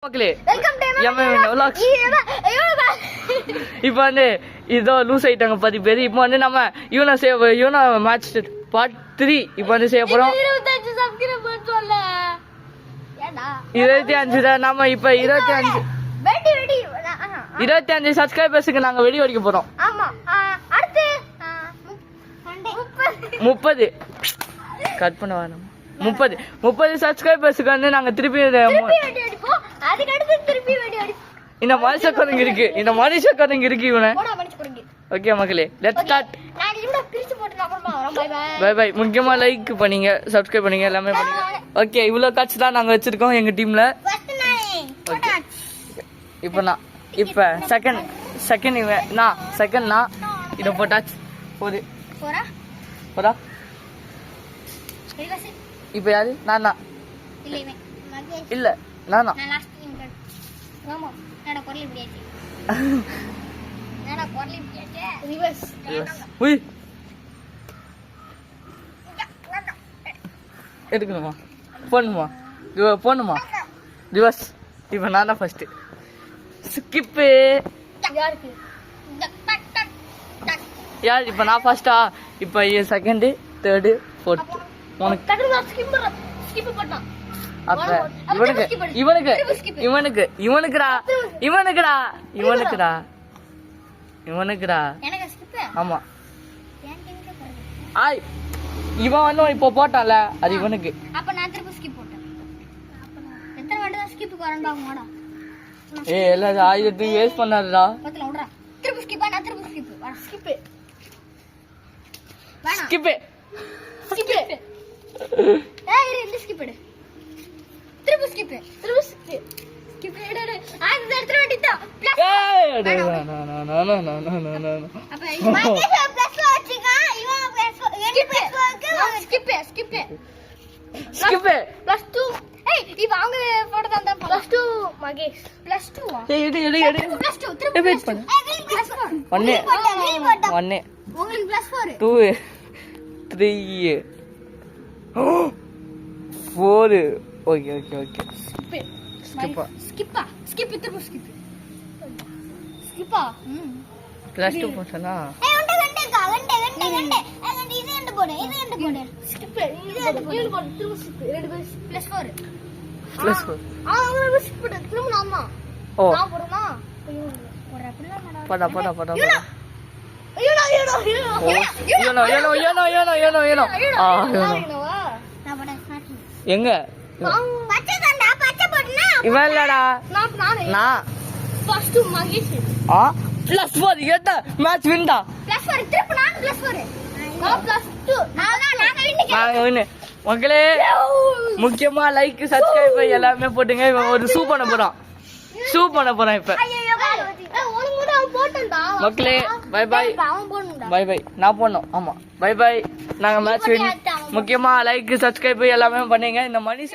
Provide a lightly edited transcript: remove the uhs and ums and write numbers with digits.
மக்களே இப்போ வந்து இதோ லூஸ் ஆயிட்டாங்க 10 பேர். இப்போ வந்து நம்ம யூனோ மேட்ச் பார்ட் 3 இப்போ வந்து செய்ய போறோம். 25 தான். நம்ம இப்போ 25 சப்ஸ்கிரைபர்ஸுக்கு நாங்க வெடி வெடிக்க போறோம். 30 கட் பண்ண வேணும். 30 சப்ஸ்கிரைபர்ஸுக்கு வந்து நாங்க திருப்பி இந்த மனுஷ குரங்கு இருக்கு இவனை. ஓகே மக்களே, லெட்ஸ் ஸ்டார்ட். Bye bye. முக்கியமா லைக் பண்ணீங்க, சப்ஸ்கிரைப் பண்ணீங்க, எல்லாமே பண்ணீங்க. ஓகே, இவ்வளவு காட்சி தான் நாங்க வச்சிருக்கோம் எங்க டீம்ல. இப்போ செகண்ட் இத போட்டாச்சு. போடா. இப்போ யாரு? நானா இல்ல நானா. எடுக்கணுமா? போடணுமா? ரிவர்ஸ். இப்போ நானா ஃபர்ஸ்ட். ஸ்கிப்பு. யார்? இப்போ நான் ஃபர்ஸ்டா. இப்போ செகண்ட், தேர்டு, ஃபோர்த். இவனுக்குடா. ஆமா, இவன் வந்து இப்போ போட்டான்ல, அது இவனுக்கு. எல்லாரும் ஆயுதத்தையும் வேஸ்ட் பண்ணாருடா. எங்க இவன் இல்லடா. நான் +4 ஏட்டா மேட்ச் வின்டா. மக்களே, முக்கியமா லைக், சப்ஸ்கிரைப் எல்லாமே போட்டுங்க. ஒரு ஷூ பண்ண போறோம் இப்ப. மக்களே பை பை. நான் போடணும். ஆமா, பை பை. நாங்க மேட்ச் வின். முக்கியமா லைக், சப்ஸ்கிரைப் எல்லாமே பண்ணீங்க. இந்த மணி